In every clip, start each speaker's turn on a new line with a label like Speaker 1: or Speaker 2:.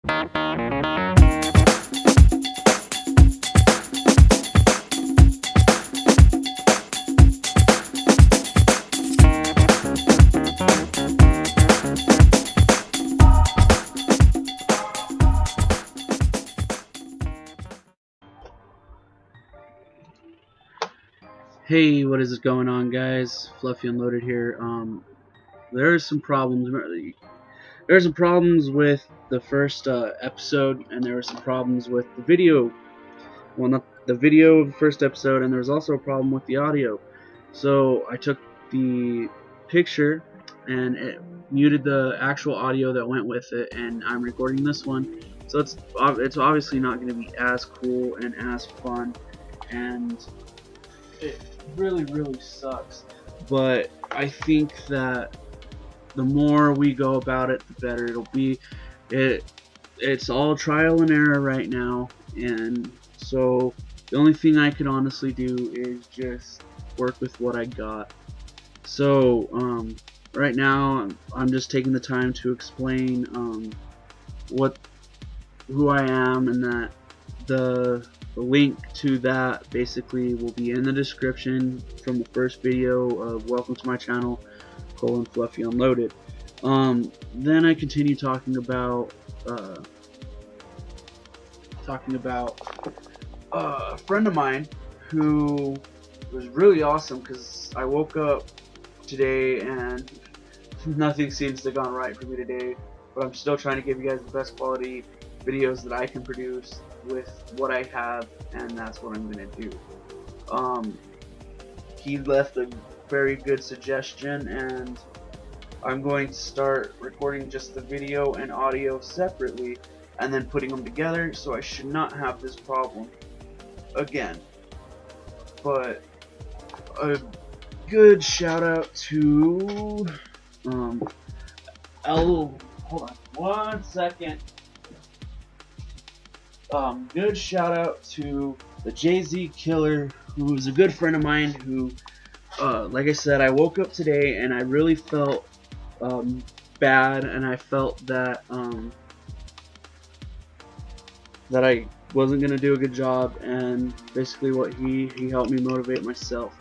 Speaker 1: Hey, what is going on, guys? Fluffy Unloaded here. There's some problems. There's some problems with the first episode, and there were some problems with the video. Well, not the video of the first episode, and there was also a problem with the audio. So I took the picture and it muted the actual audio that went with it, and I'm recording this one. So it's obviously not going to be as cool and as fun, and it really sucks. But I think that the more we go about it, the better it'll be. It's all trial and error right now, and so the only thing I can honestly do is just work with what I got. So right now I'm just taking the time to explain who I am, and that the link to that basically will be in the description from the first video of Welcome to my channel, Fluffy Unloaded. Then I continue talking about a friend of mine who was really awesome, because I woke up today and nothing seems to have gone right for me today, but I'm still trying to give you guys the best quality videos that I can produce with what I have, and that's what I'm gonna do. He left a very good suggestion, and I'm going to start recording just the video and audio separately and then putting them together, so I should not have this problem again. But a good shout out to hold on one second. Good shout out to the Jay-Z Killer, who is a good friend of mine, who like I said, I woke up today and I really felt bad, and I felt that that I wasn't gonna do a good job, and basically what he helped me motivate myself.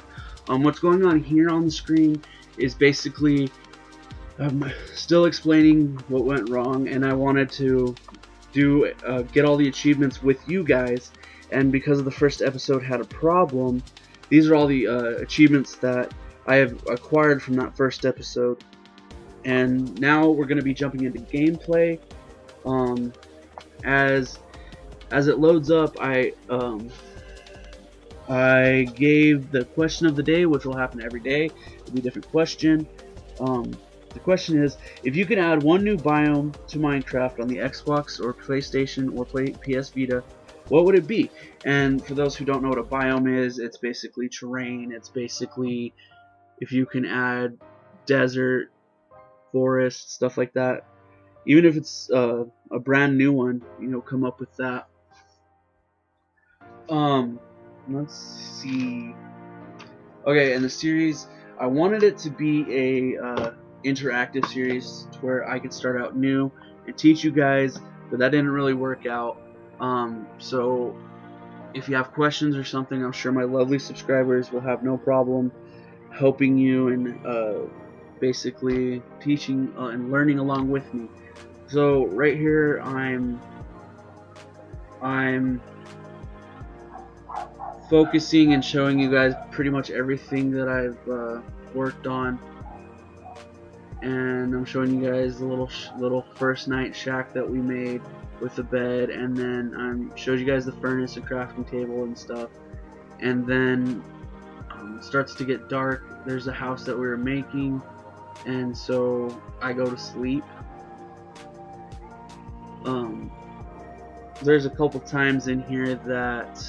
Speaker 1: What's going on here on the screen is basically still explaining what went wrong, and I wanted to get all the achievements with you guys, and because of the first episode had a problem, these are all the achievements that I have acquired from that first episode. And now we're going to be jumping into gameplay. As it loads up, I gave the question of the day, which will happen every day. It'll be a different question. The question is, if you could add one new biome to Minecraft on the Xbox or PlayStation or PS Vita, what would it be? And for those who don't know what a biome is, it's basically terrain. It's basically if you can add desert, forest, stuff like that. Even if it's a brand new one, come up with that. Let's see. Okay, in the series, I wanted it to be a interactive series to where I could start out new and teach you guys, but that didn't really work out. So if you have questions or something, I'm sure my lovely subscribers will have no problem helping you and basically teaching and learning along with me. So right here I'm focusing and showing you guys pretty much everything that I've worked on, and I'm showing you guys the little first night shack that we made with the bed, and then I showed you guys the furnace and crafting table and stuff. And then it starts to get dark. There's a house that we were making, and so I go to sleep. There's a couple times in here that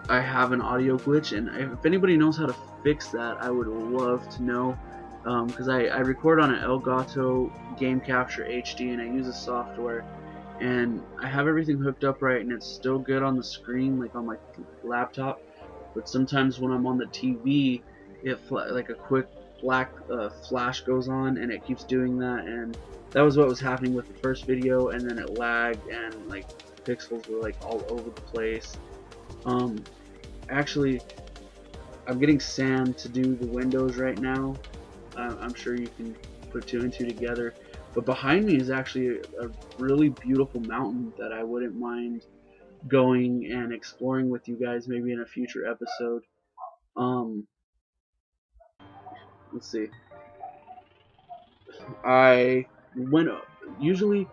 Speaker 1: I have an audio glitch, and if anybody knows how to fix that, I would love to know, because I record on an Elgato Game Capture HD, and I use a software, and I have everything hooked up right, and it's still good on the screen, like on my laptop. But sometimes when I'm on the TV, like a quick black flash goes on, and it keeps doing that, and That was what was happening with the first video, and then it lagged and like pixels were like all over the place. Actually, I'm getting Sam to do the windows right now. I'm sure you can put two and two together. But behind me is actually a really beautiful mountain that I wouldn't mind going and exploring with you guys maybe in a future episode. Let's see. I went usually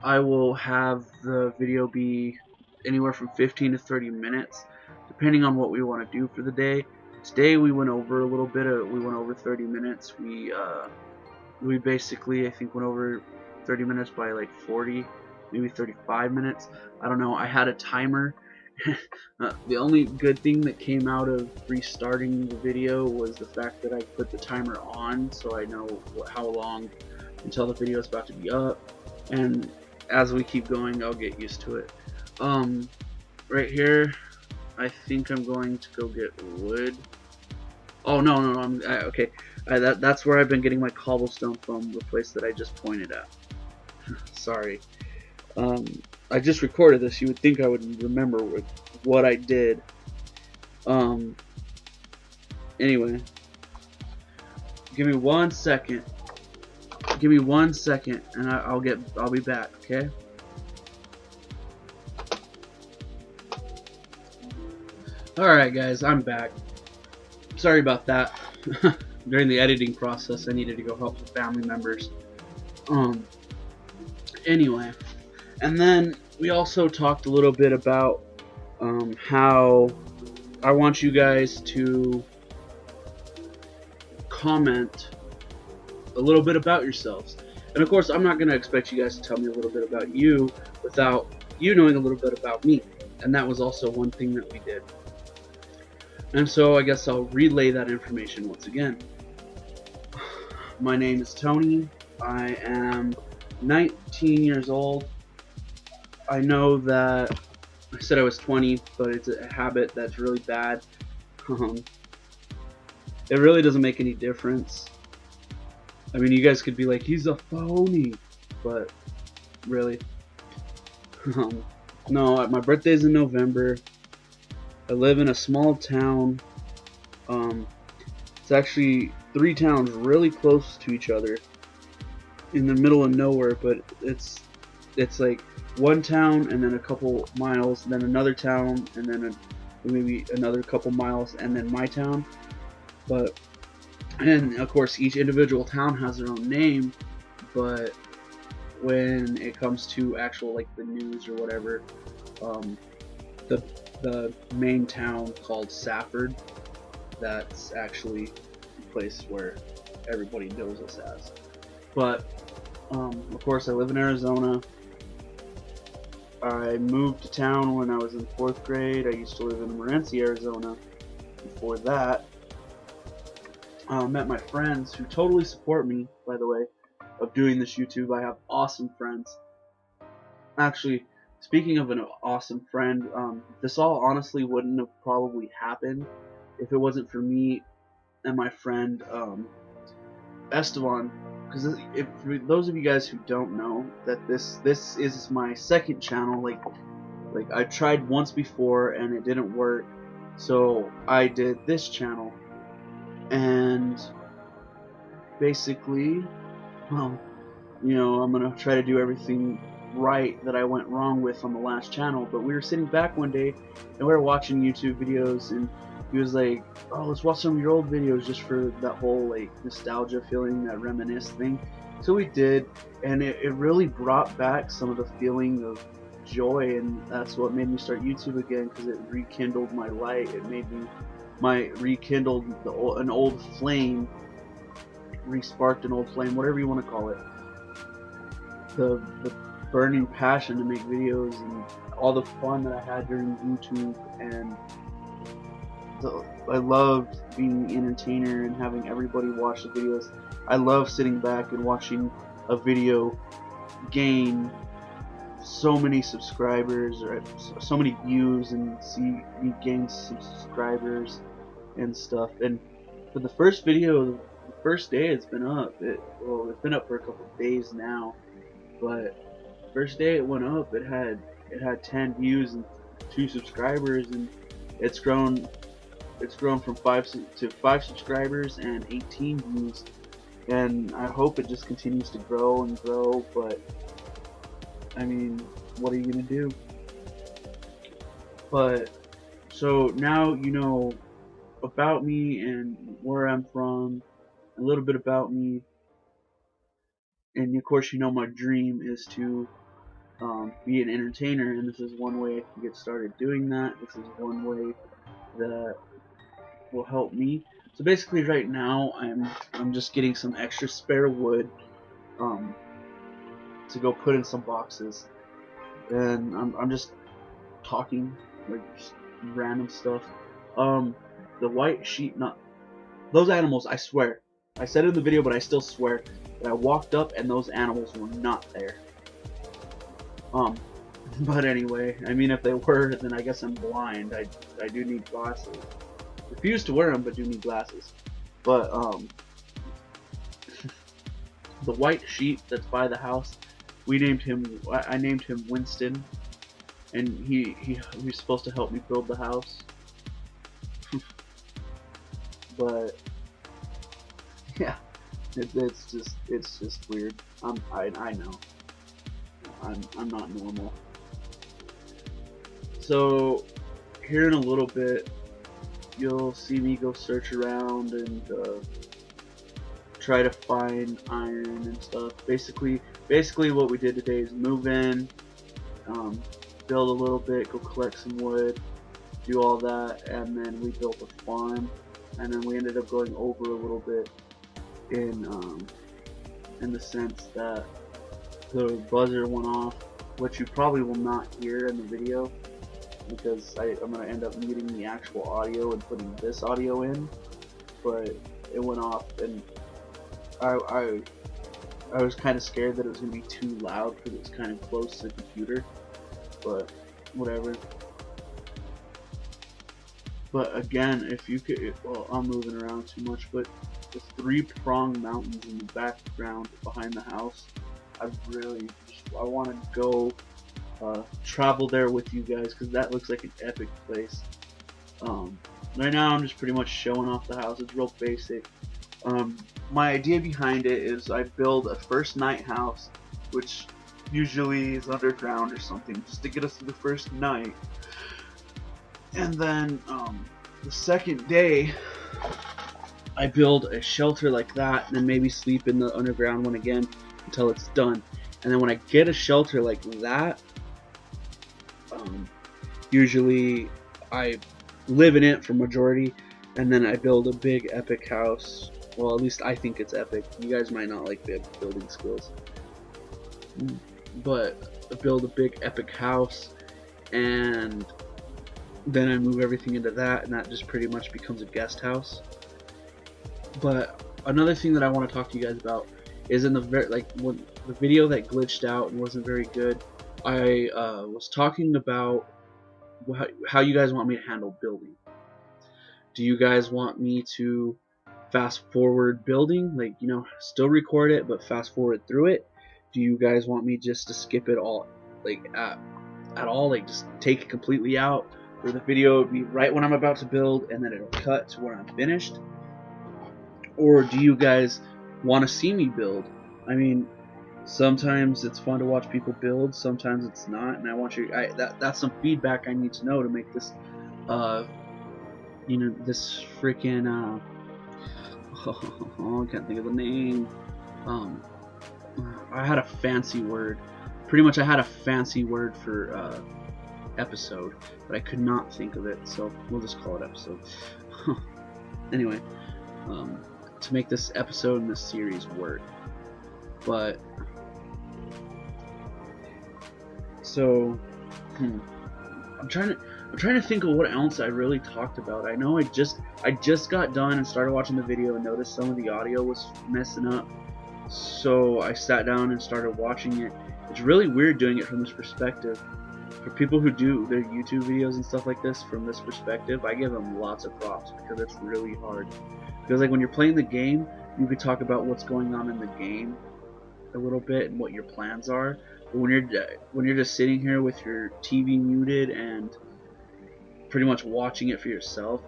Speaker 1: I will have the video be anywhere from 15 to 30 minutes depending on what we want to do for the day. Today we went over a little bit we went over 30 minutes. We basically I think went over 30 minutes by like 40, maybe 35 minutes. I don't know. I had a timer. The only good thing that came out of restarting the video was the fact that I put the timer on so I know how long until the video is about to be up, and as we keep going I'll get used to it. Right here I think I'm going to go get wood. Oh no, okay. That's where I've been getting my cobblestone from, the place that I just pointed at. Sorry. I just recorded this. You would think I would remember what I did. Anyway, give me 1 second. Give me 1 second, and I'll be back. Okay. All right, guys, I'm back. Sorry about that. During the editing process, I needed to go help some family members. Anyway, and then we also talked a little bit about how I want you guys to comment a little bit about yourselves. And of course, I'm not going to expect you guys to tell me a little bit about you without you knowing a little bit about me. And that was also one thing that we did. And so I guess I'll relay that information once again. My name is Tony. I am 19 years old. I know that I said I was 20, but it's a habit that's really bad. It really doesn't make any difference. I mean, you guys could be like, he's a phony, but really. No, my birthday's in November. I live in a small town. It's actually 3 towns really close to each other in the middle of nowhere, but it's like one town and then a couple miles, then another town, and then maybe another couple miles, and then my town. And of course each individual town has their own name, but when it comes to actual like the news or whatever, the main town called Safford, that's actually the place where everybody knows us as. But of course I live in Arizona. I moved to town when I was in 4th grade. I used to live in Morenci, Arizona before that. Met my friends who totally support me, by the way, of doing this YouTube. I have awesome friends. Actually, speaking of an awesome friend, this all honestly wouldn't have probably happened if it wasn't for me and my friend Esteban. Because for those of you guys who don't know, that this is my second channel. Like I tried once before and it didn't work, so I did this channel. And basically, well, you know, I'm gonna try to do everything right that I went wrong with on the last channel. But we were sitting back one day and we were watching YouTube videos, and he was like, oh, let's watch some of your old videos just for that whole like nostalgia feeling, that reminisce thing. So we did, and it really brought back some of the feeling of joy, and that's what made me start YouTube again, because it rekindled my light. It made me rekindled an old flame, resparked an old flame, whatever you want to call it. The burning passion to make videos, and all the fun that I had during YouTube, and I loved being an entertainer and having everybody watch the videos. I love sitting back and watching a video gain so many subscribers or so many views, and see me gain some subscribers and stuff. And for the first video, the first day it's been up, it's been up for a couple of days now, but first day it went up, it had 10 views and 2 subscribers, and it's grown from 5 to 5 subscribers and 18 views, and I hope it just continues to grow and grow. But I mean, what are you gonna do? But so now you know about me and where I'm from, a little bit about me, and of course you know my dream is to be an entertainer, and this is one way I can get started doing that. This is one way that will help me. So basically right now I'm just getting some extra spare wood to go put in some boxes, and I'm just talking like just random stuff. The white sheep, not those animals, I swear. I said it in the video, but I still swear that I walked up and those animals were not there. But anyway, I mean, if they were, then I guess I'm blind. I do need glasses. Refuse to wear them, but do need glasses. But the white sheep that's by the house, I named him Winston, and he's supposed to help me build the house. But yeah, it's just weird. I know. I'm not normal. So here in a little bit, you'll see me go search around and try to find iron and stuff. Basically what we did today is move in, build a little bit, go collect some wood, do all that, and then we built a farm. And then we ended up going over a little bit in the sense that the buzzer went off, which you probably will not hear in the video because I'm going to end up muting the actual audio and putting this audio in. But it went off, and I was kind of scared that it was going to be too loud because it was kind of close to the computer, but whatever. But again, if you could, well, I'm moving around too much, but the 3-pronged mountains in the background behind the house, I want to go travel there with you guys because that looks like an epic place. Right now I'm just pretty much showing off the house. It's real basic. My idea behind it is I build a first night house, which usually is underground or something, just to get us through the first night. And then the second day, I build a shelter like that, and then maybe sleep in the underground one again until it's done. And then when I get a shelter like that, usually I live in it for majority, and then I build a big epic house. Well, at least I think it's epic. You guys might not like the building skills, but I build a big epic house, and then I move everything into that, and that just pretty much becomes a guest house. But another thing that I want to talk to you guys about is in the when the video that glitched out and wasn't very good, I was talking about how you guys want me to handle building. Do you guys want me to fast forward building, like, you know, still record it but fast forward through it? Do you guys want me just to skip it all, like at all, like just take it completely out, where the video would be right when I'm about to build and then it'll cut to where I'm finished? Or do you guys want to see me build? I mean, sometimes it's fun to watch people build, sometimes it's not, and I want you. That's some feedback I need to know to make this, you know, this freaking I can't think of the name. I had a fancy word. Pretty much, I had a fancy word for episode, but I could not think of it, so we'll just call it episode. Anyway, to make this episode in this series work. But so I'm trying to think of what else I really talked about. I know I just got done and started watching the video and noticed some of the audio was messing up, so I sat down and started watching it. It's really weird doing it from this perspective. For people who do their YouTube videos and stuff like this from this perspective, I give them lots of props because it's really hard. Because like when you're playing the game, you could talk about what's going on in the game, a little bit and what your plans are. But when you're just sitting here with your TV muted and pretty much watching it for yourself,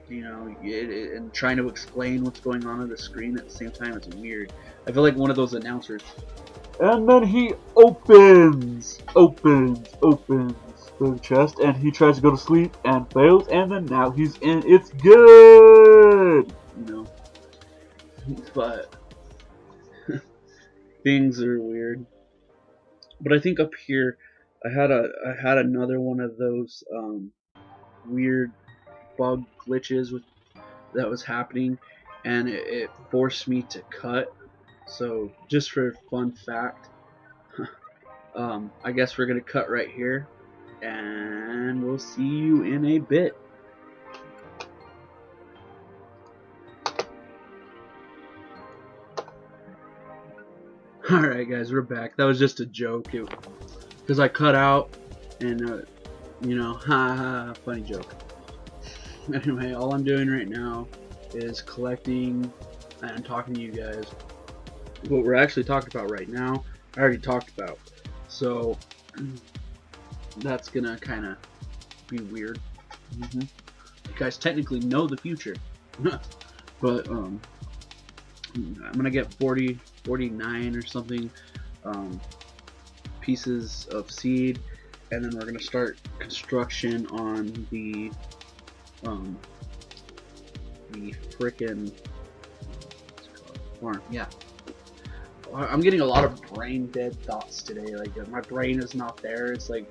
Speaker 1: you know, and trying to explain what's going on the screen at the same time, it's weird. I feel like one of those announcers. And then he opens the chest, and he tries to go to sleep and fails, and then now he's in. It's good, you know. But things are weird. But I think up here, I had another one of those weird bug glitches that was happening, and it forced me to cut. So just for a fun fact, I guess we're gonna cut right here, and we'll see you in a bit. Alright guys, we're back. That was just a joke, because I cut out, and you know, ha, funny joke. Anyway, all I'm doing right now is collecting and talking to you guys. What we're actually talking about right now, I already talked about. So that's gonna kind of be weird. You guys technically know the future, but I'm gonna get 49 or something pieces of seed, and then we're gonna start construction on the frickin' farm. Yeah, I'm getting a lot of brain dead thoughts today. Like my brain is not there. It's like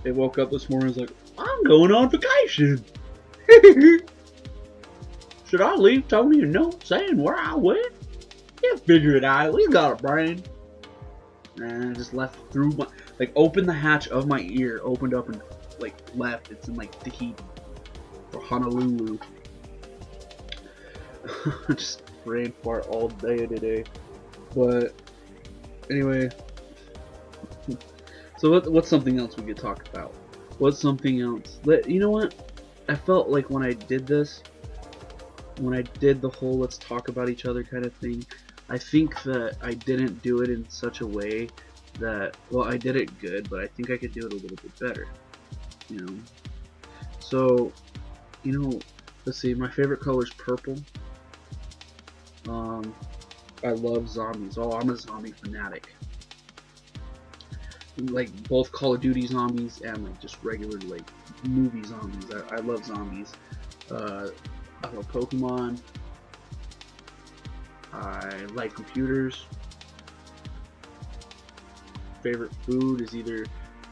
Speaker 1: they woke up this morning. It's like, I'm going on vacation. Should I leave Tony a note saying where I went? Yeah, figure it out. At least got a brain. And I just left through my, like, opened the hatch of my ear, opened up and like left. It's in like Tahiti or Honolulu. Just brain fart all day today. But anyway, so what's something else we could talk about? What's something else? You know what? I felt like when I did this, when I did the whole let's talk about each other kind of thing, I think that I didn't do it in such a way that, well, I did it good, but I think I could do it a little bit better, you know? So, you know, let's see, my favorite color is purple. I love zombies. Oh, I'm a zombie fanatic. Like both Call of Duty zombies and like just regular like movie zombies. I love zombies. I love Pokemon. I like computers. Favorite food is either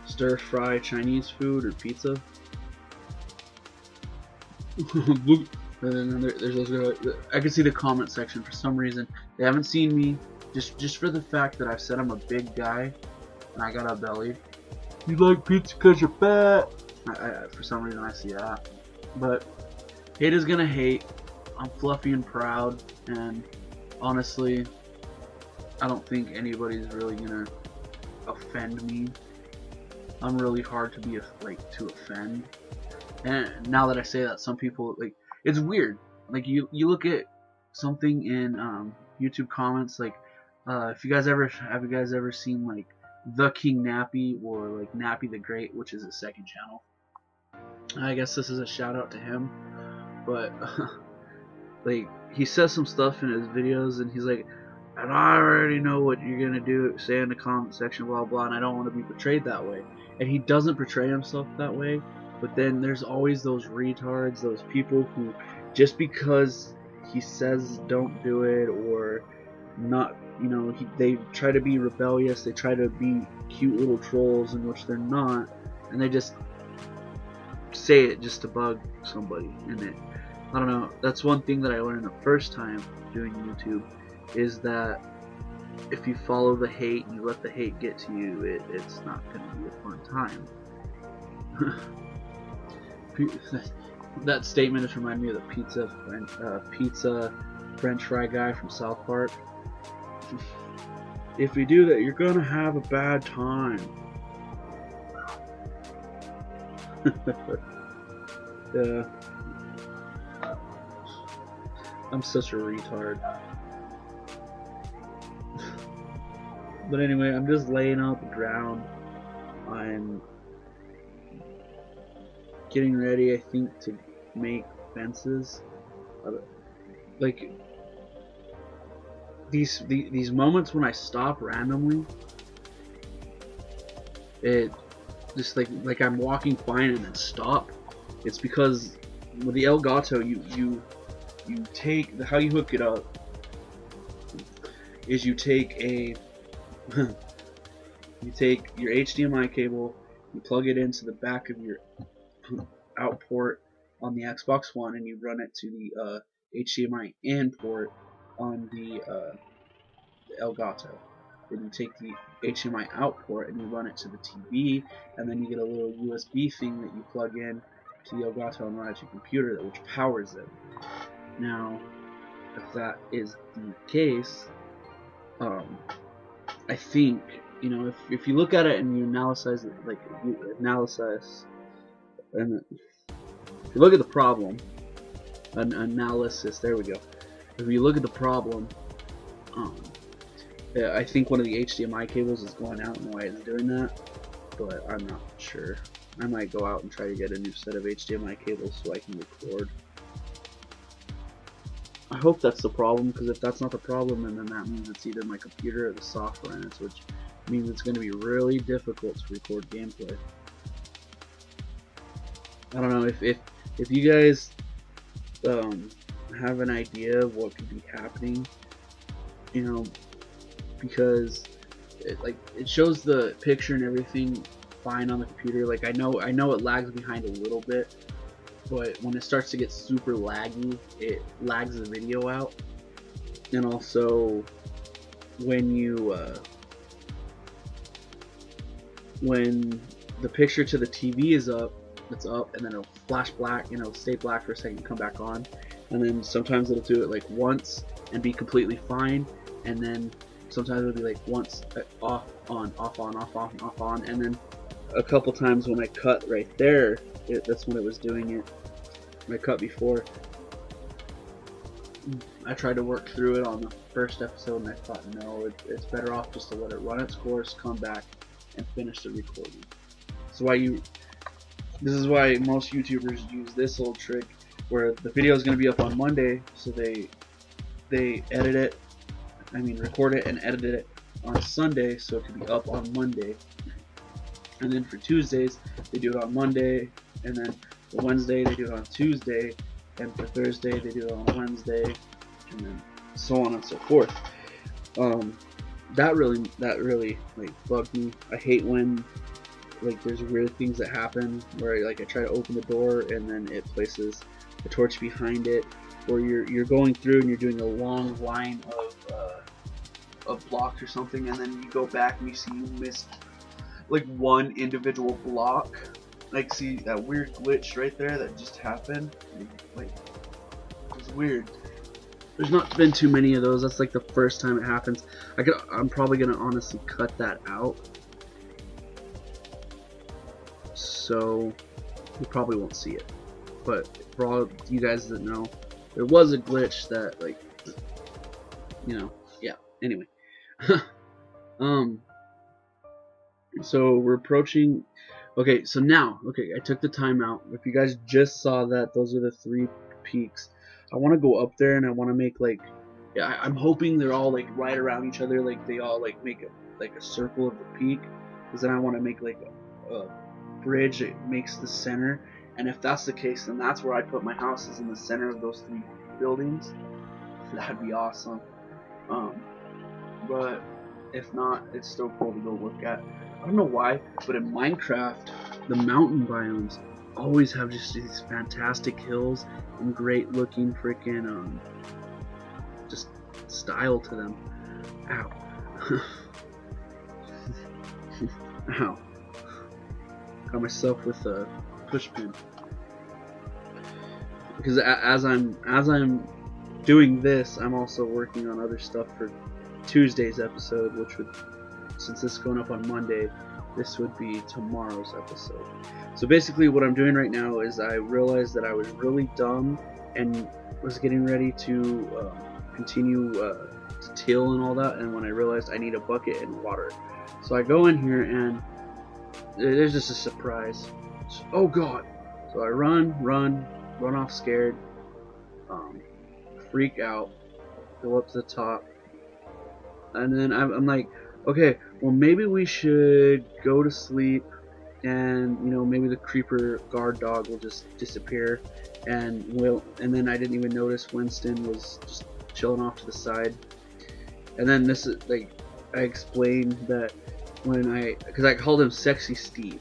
Speaker 1: stir fry Chinese food or pizza. And then there's those guys. I can see the comment section for some reason. They haven't seen me, just for the fact that I've said I'm a big guy and I got a belly. You like pizza because you're fat. For some reason I see that. But hate is gonna hate. I'm fluffy and proud, and honestly, I don't think anybody's really gonna offend me. I'm really hard to be to offend. And now that I say that, some people like, it's weird. Like you look at something in YouTube comments, like have you guys ever seen like The King Nappy or like Nappy the Great, which is his second channel? I guess this is a shout out to him, but like he says some stuff in his videos and he's like, and I already know what you're gonna do, say in the comment section, blah blah, and I don't want to be portrayed that way. And he doesn't portray himself that way. But then there's always those retards, those people who, just because he says don't do it or not, you know, they try to be rebellious, they try to be cute little trolls in which they're not, and they just say it just to bug somebody. And I don't know, that's one thing that I learned the first time doing YouTube, is that if you follow the hate and you let the hate get to you, it's not going to be a fun time. That statement just reminded me of the pizza French fry guy from South Park. If you do that, you're gonna have a bad time. Yeah, I'm such a retard. But anyway, I'm just laying out the ground. I'm getting ready, I think, to make fences. Like these moments when I stop randomly, it just like I'm walking fine and then stop. It's because with the Elgato, you take how you hook it up is you take a you take your HDMI cable, you plug it into the back of your out port on the Xbox One, and you run it to the HDMI in port on the Elgato. Then you take the HDMI out port and you run it to the TV, and then you get a little USB thing that you plug in to the Elgato and run it to your computer, which powers it. Now, if that is the case, I think, you know, if you look at it and you analyze it, like you analyze, and if you look at the problem, an analysis, there we go. If you look at the problem, I think one of the HDMI cables is going out and why it's doing that, but I'm not sure. I might go out and try to get a new set of HDMI cables so I can record. I hope that's the problem, because if that's not the problem, then that means it's either my computer or the software in it, which means it's going to be really difficult to record gameplay. I don't know if you guys have an idea of what could be happening, you know, because it shows the picture and everything fine on the computer. Like I know it lags behind a little bit, but when it starts to get super laggy, it lags the video out. And also when you when the picture to the TV is up, it's up, and then it'll flash black, you know, stay black for a second, come back on, and then sometimes it'll do it like once and be completely fine, and then sometimes it'll be like once off on, off on, off on, off on, and then a couple times when I cut right there, that's when it was doing it. When I cut before, I tried to work through it on the first episode, and I thought, no, it's better off just to let it run its course, come back, and finish the recording. So this is why most YouTubers use this old trick, where the video is going to be up on Monday, so they edit it, record it and edit it on Sunday, so it can be up on Monday. And then for Tuesdays, they do it on Monday, and then for Wednesday they do it on Tuesday, and for Thursday they do it on Wednesday, and then so on and so forth. That really like bugged me. I hate when like there's weird things that happen where like I try to open the door and then it places the torch behind it, or you're going through and you're doing a long line of blocks or something, and then you go back and you see you missed like one individual block. Like, see that weird glitch right there that just happened? Like, it's weird. There's not been too many of those. That's like the first time it happens. I'm probably gonna honestly cut that out, so you probably won't see it. But for all you guys that know, there was a glitch that, like, you know, yeah. Anyway, so we're approaching. Okay, so now, I took the time out. If you guys just saw that, those are the 3 peaks. I want to go up there and I want to make like, yeah, I'm hoping they're all like right around each other, like they all like make a circle of the peak, because then I want to make like a bridge that makes the center. And if that's the case, then that's where I put my house, is in the center of those 3 buildings. That'd be awesome. But if not, it's still cool to go look at. I don't know why, but in Minecraft, the mountain biomes always have just these fantastic hills and great looking freaking just style to them. Ow. Ow. Got myself with a push pin. Because as I'm doing this, I'm also working on other stuff for Tuesday's episode, which would, since this is going up on Monday, this would be tomorrow's episode. So basically what I'm doing right now is I realized that I was really dumb and was getting ready to continue to till and all that, and when I realized I need a bucket and water. So I go in here and there's just a surprise. Oh god. So I run off scared, freak out, go up to the top, and then I'm like, okay, well maybe we should go to sleep, and you know, maybe the creeper guard dog will just disappear, and then I didn't even notice Winston was just chilling off to the side. And then this is like, I explained that because I called him Sexy Steve,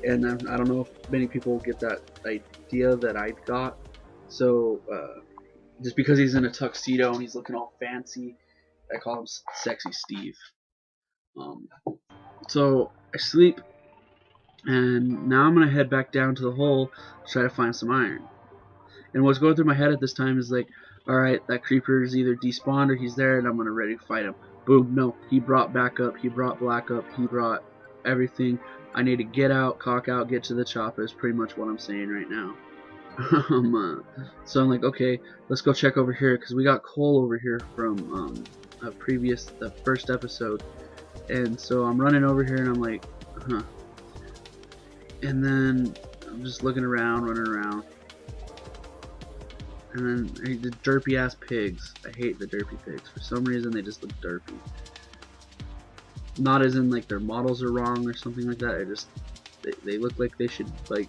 Speaker 1: and I don't know if many people get that idea that I got. So just because he's in a tuxedo and he's looking all fancy, I call him Sexy Steve. So I sleep, and now I'm gonna head back down to the hole to try to find some iron. And what's going through my head at this time is like, alright, that creeper is either despawned or he's there, and I'm gonna ready to fight him. Boom, no, he brought back up, he brought black up, he brought everything. I need to get out, cock out, get to the chopper is pretty much what I'm saying right now. So I'm like, okay, let's go check over here, because we got coal over here from the first episode. And so I'm running over here and I'm like, huh. And then I'm just looking around, running around. And then the derpy ass pigs. I hate the derpy pigs. For some reason they just look derpy. Not as in like their models are wrong or something like that. They look like they should like.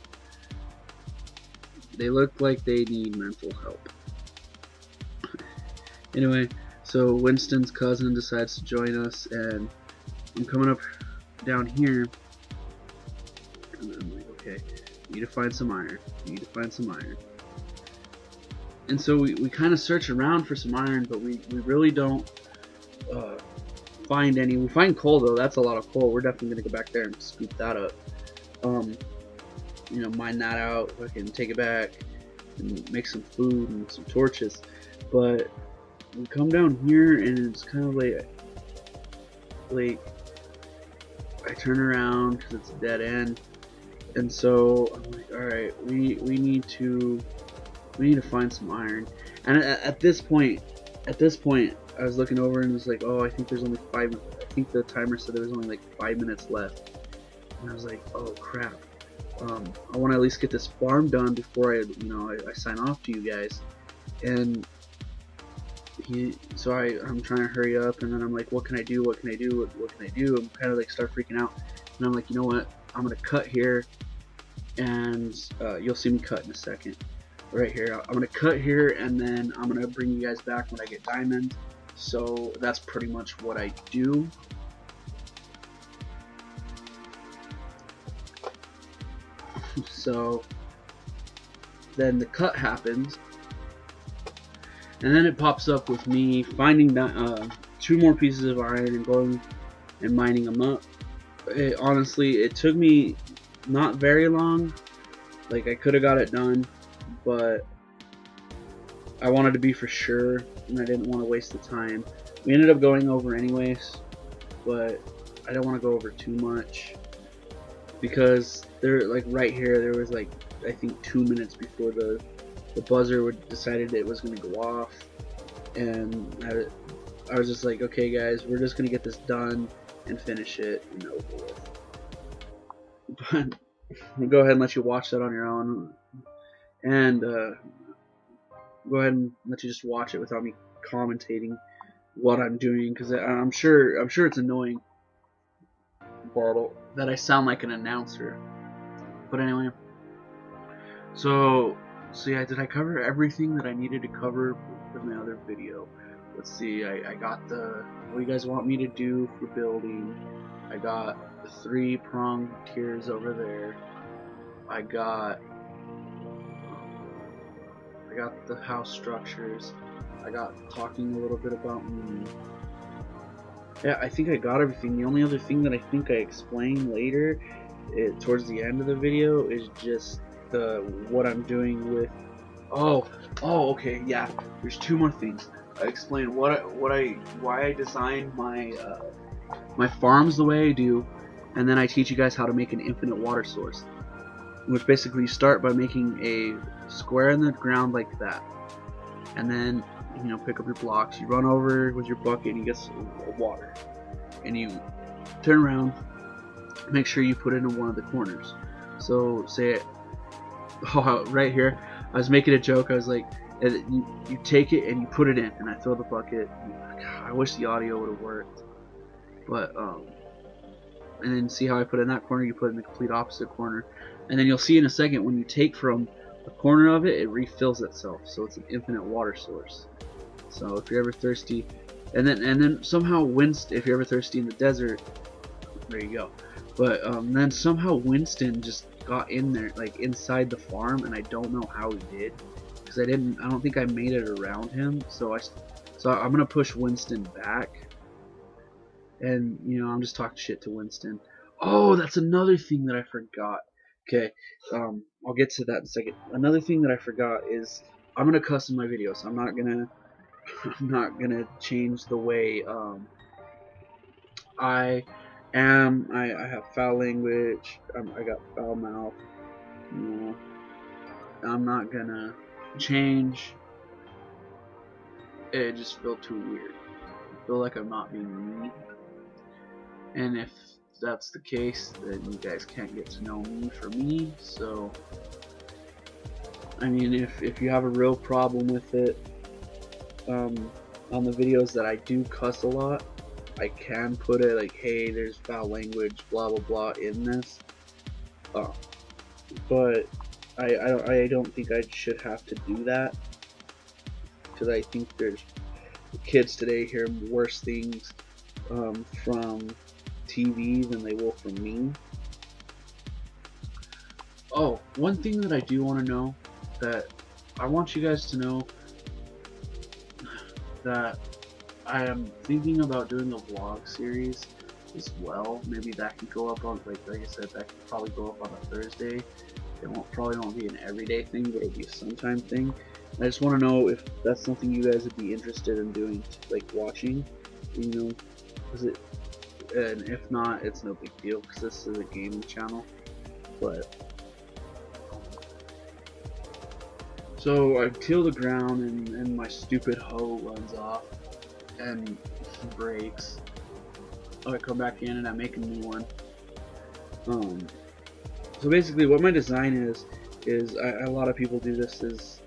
Speaker 1: They look like they need mental help. Anyway, so Winston's cousin decides to join us, and I'm coming up down here, and I'm like, okay, need to find some iron. Need to find some iron. And so we kind of search around for some iron, but we really don't find any. We find coal though. That's a lot of coal. We're definitely gonna go back there and scoop that up. You know, mine that out. I can take it back and make some food and some torches. But we come down here and it's kind of like I turn around because it's a dead end, and so I'm like, all right, we need to find some iron. And at this point, I was looking over and it was like, oh, I think there's only 5. I think the timer said there was only like 5 minutes left, and I was like, oh crap. I want to at least get this farm done before I sign off to you guys. And I'm trying to hurry up, and then I'm like, what can I do? What can I do? What can I do? I'm kind of like start freaking out, and I'm like, you know what? I'm gonna cut here, and you'll see me cut in a second. Right here, I'm gonna cut here, and then I'm gonna bring you guys back when I get diamond. So that's pretty much what I do. So then the cut happens, and then it pops up with me finding 2 more pieces of iron and going and mining them up. Honestly, it took me not very long. Like, I could have got it done, but I wanted to be for sure, and I didn't want to waste the time. We ended up going over anyways, but I don't want to go over too much, because there, like right here, there was like, I think 2 minutes before the buzzer decided it was going to go off, and I was just like, okay guys, we're just going to get this done and finish it and over with. But I'll go ahead and let you watch that on your own, and go ahead and let you just watch it without me commentating what I'm doing, because I'm sure it's annoying that I sound like an announcer. But anyway, so yeah, did I cover everything that I needed to cover in my other video? Let's see, I got what you guys want me to do for building. I got the 3-pronged tiers over there. I got the house structures. I got talking a little bit about me. Yeah, I think I got everything. The only other thing that I think I explain later, towards the end of the video, is just what I'm doing with. Oh, okay, yeah. There's 2 more things. I explain why I designed my my farms the way I do, and then I teach you guys how to make an infinite water source, which basically you start by making a square in the ground like that, and then pick up your blocks. You run over with your bucket and you get some water, and you turn around. Make sure you put it in one of the corners. So say, right here, I was making a joke. I was like, you take it and you put it in, and I throw the bucket. I wish the audio would have worked, but and then see how I put it in that corner. You put it in the complete opposite corner, and then you'll see in a second when you take from a corner of it, it refills itself. So it's an infinite water source. So if you're ever thirsty, and then somehow if you're ever thirsty in the desert, there you go. But then somehow Winston just got in there, like inside the farm, and I don't know how he did, because I don't think I made it around him. So I'm gonna push Winston back, and I'm just talking shit to Winston. Oh, that's another thing that I forgot. Okay, I'll get to that in a second. Another thing that I forgot is I'm gonna cuss in my videos. I'm not gonna change the way I have foul language. I got foul mouth. I'm not gonna change. It just felt too weird. I feel like I'm not being me. And if that's the case, then you guys can't get to know me for me. So, I mean, if you have a real problem with it, on the videos that I do cuss a lot, I can put it like, hey, there's foul language, blah blah blah in this. But I don't think I should have to do that, because I think there's kids today hear worse things from TV than they will from me. Oh, one thing that I do want to know, that I want you guys to know, that I am thinking about doing a vlog series as well. Maybe that can go up on, like I said, that could probably go up on a Thursday. It probably won't be an everyday thing, but it'll be a sometime thing. I just want to know if that's something you guys would be interested in doing, like watching. Is it? And if not, it's no big deal, because this is a gaming channel. But so I till the ground, and my stupid hoe runs off and breaks. I come back in and I make a new one. So basically, what my design is a lot of people do this. Is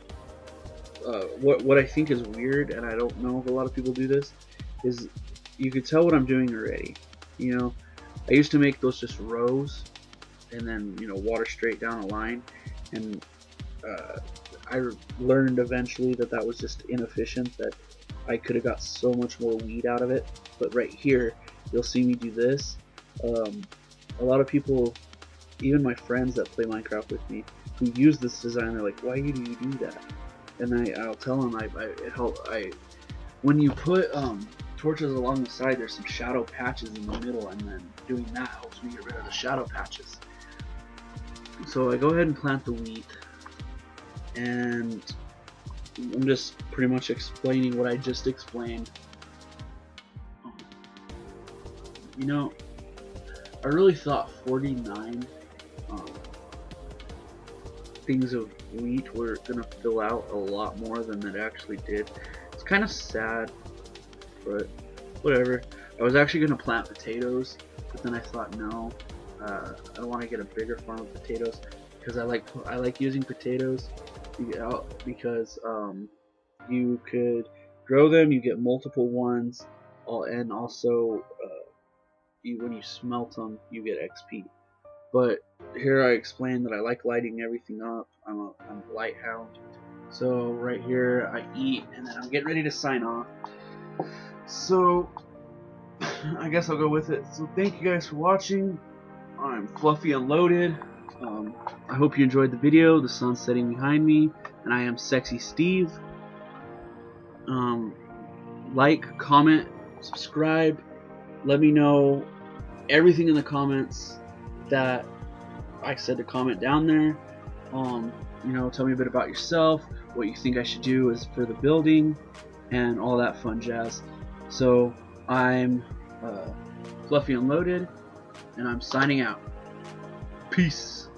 Speaker 1: what I think is weird, and I don't know if a lot of people do this, is you can tell what I'm doing already. I used to make those just rows, and then water straight down a line, and I learned eventually that was just inefficient, that I could have got so much more weed out of it. But right here, you'll see me do this. A lot of people, even my friends that play Minecraft with me, who use this design, they're like, why do you do that? And I'll tell them, when you put torches along the side, there's some shadow patches in the middle, and then doing that helps me get rid of the shadow patches. So I go ahead and plant the wheat, and I'm just pretty much explaining what I just explained. I really thought 49 things of wheat were gonna fill out a lot more than it actually did. It's kind of sad, but whatever. I was actually gonna plant potatoes, but then I thought, no, I want to get a bigger farm of potatoes, because I like using potatoes because you could grow them, you get multiple ones, and also when you smelt them, you get XP. But here I explained that I like lighting everything up. I'm a light hound. So right here I eat, and then I'm getting ready to sign off. So I guess I'll go with it. So thank you guys for watching. I'm Fluffy Unloaded. I hope you enjoyed the video. The sun's setting behind me, and I am Sexy Steve. Like, comment, subscribe. Let me know everything in the comments that I said to comment down there. Tell me a bit about yourself, what you think I should do is for the building, and all that fun jazz. So I'm Fluffy Unloaded, and I'm signing out. Peace.